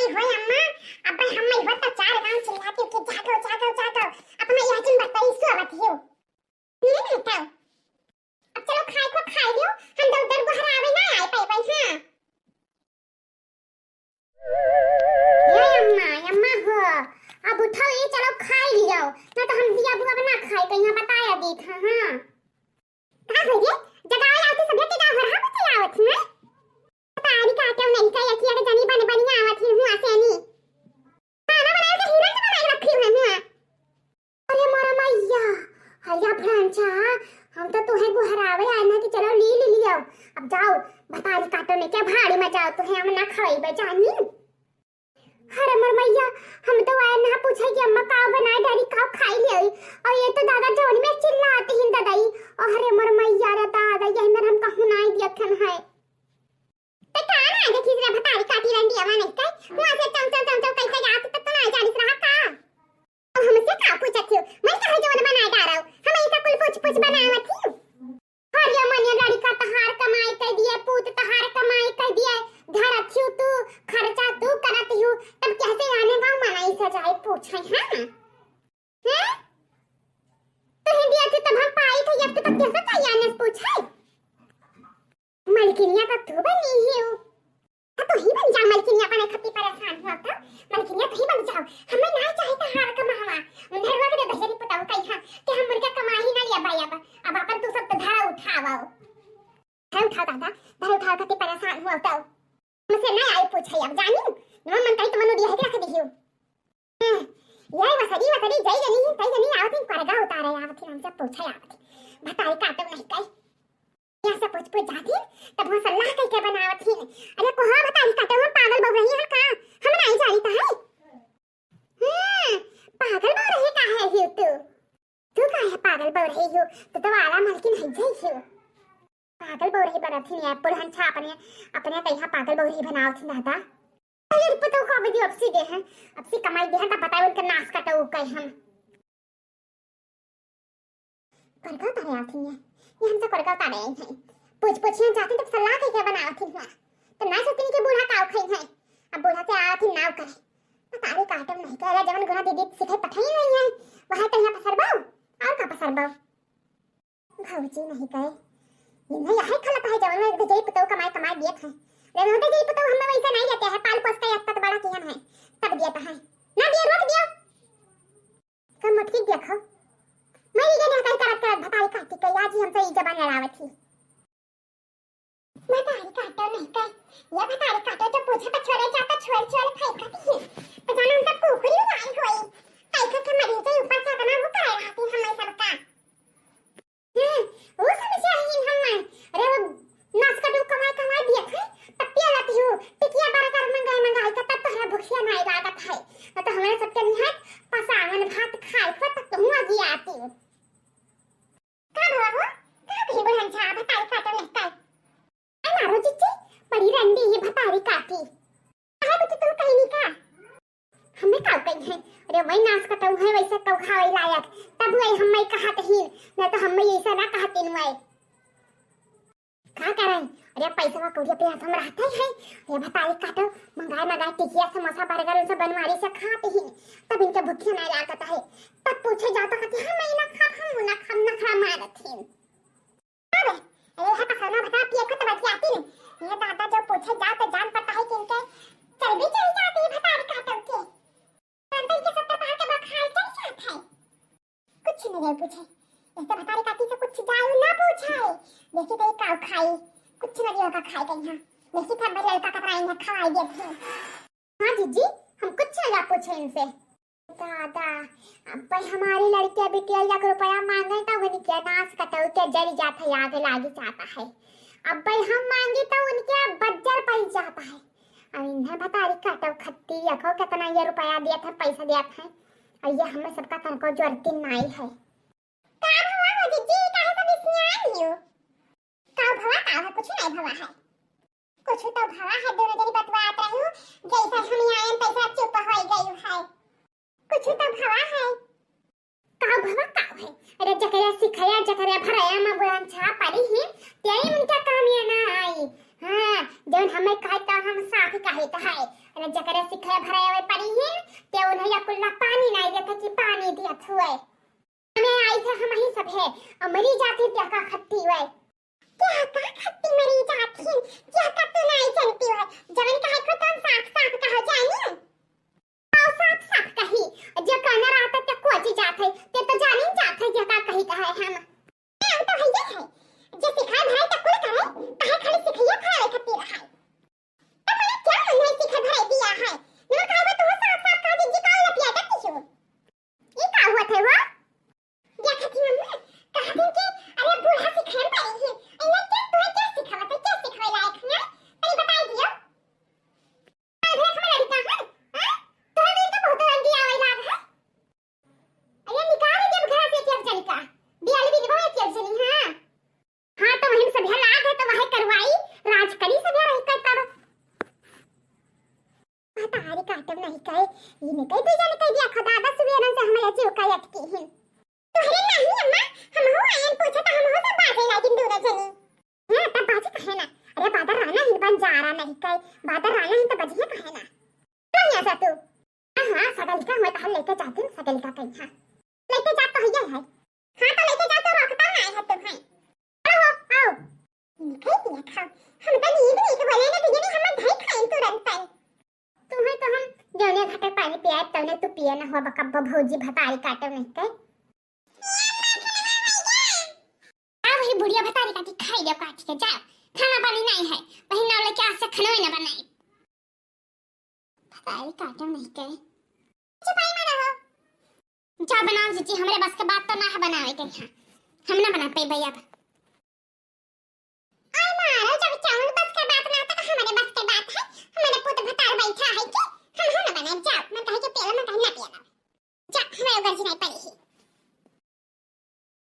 नहीं होय अम्मा अब हम नहीं होत तो चार गांव चिल्लाती कि जागो जागो जागो अपना याजिन बतई सोवत हियो नहीं रहता अब चलो खाए को खाई लियो हम तो उधर बाहर आवे ना आए पाई पाई हां ये अम्मा हो अब उठाओ ये चलो खाई लियो ना तो हम दिया बुआ बना खाए कहीं बताया दी था हां का हो ये जगाए आती सब के जा भर हम तो आवत ना तारी काटो नहीं का यकी अगर जनी बन बन आवत ही हूं आसेनी खाना बना के हिरन बनाई रखी है हूं अरे मोरा मैया हया फ्रांचा हम तो तुहे गुहरावे आना कि चलो ली लियो अब जाओ बतारी काटो ने क्या भाड़ी में जाओ तुहे हम ना खाई बजानी अरे मोर मैया हम तो आए ना पूछे कि अम्मा का बनाए डारी का खाई ले और ये तो दादा जोनी में चिल्लाते हैं दादाई अरे मोर मैया रे दादा ये अंदर हम कहूं ना देखन है ते कान आगे खींच रहा बतारी काटी रंडी अवा नहीं काय वहां से चम चम चम चम कैसे जात तक तो ना जानिस रहा का अब हमसे का पूछत हो मैं कहे जो बनाए डारो हम ऐसा कुल पूछ पूछ बनावत ही हर ये मन गाड़ी का तहार कमाई कर दिए पूत तहार कमाई कर दिए घर अच्छी तू खर्चा तू करत हूं तब कैसे आने गांव मनाई सजाए पूछे हां हैं तो हिंदिया से तब हम पाई थे अब तक कैसे चाहिए आने पूछे मलकिनिया का तू बनी है तो ही बन जा मलकिनिया अपने खपी परेशान हुआ तो मलकिनिया तो ही बन जाओ हमें ना चाहता हार कमावा उधर वक्त भजरी पताओ कहीं हां कि हम मुर्गा कमा ही ना लिया भाई अब अपन तू सब तो धारा उठाओ उठा दादा धारा उठा के परेशान हुआ तो मुझसे ना आई पूछे अब जानी नमन मन कई तमनु दिया है रख दियो ये वसरी जई जनी आवती करगा उतारे आवती हमसे पूछे आवती बताई काटो नहीं कई यहां से पूछ जाती तब वो सलाह कई के बनावत ही अरे को हां बताई काटो हम पागल बन रही है का हम नहीं जानता है पागल बन रही का है ही तू का है पागल बन रही हो तो वाला मलकिन है जई हो पागल बन रही बनत ही पुरहन छा अपने कहिया पागल बन रही बनावत ही दादा ये पतो का वीडियो अपसी दे है अपसी कमाई दे है तो बताओ उनका नाश कटो कई हम करगा तारे आती है ये हमसे करगा तारे हैं पूछ जाती तो सलाह के बनावत ही तो ना सोचनी के बूढ़ा काव खाई है अब बूढ़ा से आवत ही नाव करे तारे काटम नहीं करे जवन गुना दीदी सिखे पठाई नहीं है वहां तो यहां पसरबाओ और का पसरबाओ भौजी नहीं कहे ये नहीं है खला है जवन में जई पतो कमाई दियत है लेकिन होते जई पतो हमें वैसा नहीं देते हैं पाल पोस के एक तक बड़ा किया है तब दियत है ना दिया रोक दियो कम मत की देखो मैं ये ना कहीं करत बताई काटी के आज ही हमसे ई जबान लड़ावत थी मैं तारी काटो नहीं कह ये बतारी काटो तो पूछे पर छोड़े जाता छोड़ फेंक खाती है तो जानो उनका कुकरी उड़ाई होई कैसे के मरी से ऊपर से बना वो करे रहती हमें सबका वो समझ आई हम अरे वो नाच का कमाई दिया है पत्तियां लाती हूं टिकिया बारा कर मंगाई का तब तोहरा भूखिया नहीं लागत है तो हमारे सबके निहत पसावन भात खाए को तक तो हुआ जी आती हूं का भवा हो का भी बुढ़न छा बताई काटो नहीं का मारो चिच्ची बड़ी रंडी ये भतारी काटी है बुच्ची तू कहीं नहीं का हमें काव कहीं है अरे वही नाच कटऊ है वैसे कौ खावे लायक तब वही हमें कहत ही न तो हमें ऐसा ना कहते नुए का करें अरे पैसा का कोड़िया पे हम रहते हैं ये भतारी काटो मंगाए टिकिया समोसा बर्गर उनसे बनवारी से खाते ही तब इनके भूखे नहीं लागत है तब पूछे जाता कि हम ना खा मारत ही अरे है पसंद बता पिए को तो बतियाती नहीं ये दादा जब पूछे जा तो जान पता है कि इनके चल जाती है भतारी काटो के तंतई के सब पहाड़ के बखाल चल जात है कुछ नहीं पूछे ऐसे भतारी काटी से कुछ जाऊ ना पूछे देखी तो काव खाई कुछ नहीं होगा खाई गई हां देखी था बड़े लड़का कतराई ने खवाई दे थे हां जीजी हम कुछ नहीं पूछे इनसे दादा अब भाई हमारी लड़की अभी 1 लाख रुपया मांगे तो उन्हीं के नाच कटो के जरी जाता है आगे लागी जाता है अब भाई हम मांगे तो उनके बज्जर पड़ जाता है अब इन्हें भतारी काटो खत्ती रखो कितना ये रुपया दिया था पैसा दिया था और ये हमें सबका तनको जरूरत नहीं है का भवा हो जीजी काहे सब इसमें आ लियो का भवा कुछ नहीं भवा है कुछ तो भवा है दोनों जनी बतवात रहू जैसा हम आए पैसा चुप हो गई है कुछ तो भवा है का भवा का है अरे जकरा सिखाया जकरा भराया में बुलान छा पड़ी है तेरी उनका काम ये ना आई हां जब हमें कहता हम साथ का माहित आहे आणि जकरे सिखय भरावे पड़ी है ते उन्हें कुल्ला पानी नहीं देते कि पानी दियत हुए हमें आई थे हम ही सब है मरी जाती क्या का खट्टी हुए क्या का खट्टी मरी जाती क्या का तो नहीं चलती है जवन कहे को तो साफ साफ कहो जानी और साफ साफ कही जो कहना रहता ते कोची जात है ते तो जानी जात है जका कही कहे हम तो भैया है जो सिखाए भराए तो कुल करे कहे खाली सिखिया भराए खट्टी रहा तो मैंने क्या नहीं सिखा भराए दिया है न कहे तो साफ साफ कह दीजिए कौन लपिया करती हो ये का हुआ थे वो देखा थी मम्मा कहा दिन के अरे बूढ़ा सिखाए पड़ी है इन्हें क्या तुम्हें क्या सिखावा था क्या सिखावे लायक है तनी बताई दियो अरे हमारा लड़का है हां तुम्हें तो बहुत रंगी आवे लाग है अरे निकाल जब घर से एक जन का बियाली भी वो एक जनी हां हां तो वहीं सभ्या लाग है तो वही करवाई राज करी सभ्या रही कर तब तारी काटम नहीं कहे ये नहीं कहे तो जाने कह दिया खदा दादा सुबेरन से हमारा जीव का अटकी है तोहरे नहीं अम्मा हम हो आयन पूछा तो हम हो सब बातें लागिन दूर जनी हां तब बाजी कहे ना अरे बादर राना ही बन जा रहा नहीं कहे बादर राना ही तो बजिए कहे ना कहीं ऐसा तू हां सगल का मैं तो लेके जाती हूं सगल का कहीं हां लेके जा तो है हां तो लेके जा तो रोकता नहीं है तुम्हें आओ निकल दिया खाओ हम तो नींद नहीं तो बोले ना तुझे नहीं हम ढाई खाएं तुरंत तुम्हें तो हम जौने घाटे पानी पिया तौने तू पिए ना हो बकब्बा भौजी भतारी काटो नहीं कहे वही बुढ़िया भतारी काटी खाई दो काट के जाओ खाना पानी नहीं है वही नाव लेके आज से खाना ही ना बनाई भतारी काटो नहीं कहे चुपाई में रहो जा बनाओ जीजी हमरे बस के बात तो ना है बनावे के यहाँ हम ना बना पाई भैया आई मारो जब चावल बस के बात ना तो हमारे बस के बात है हमारे पुत भतार बैठा है कि हम ना बनाए जाओ मैं कहे के पेला मैं कहे ना पिया जा हमें गर्जी नहीं पड़ी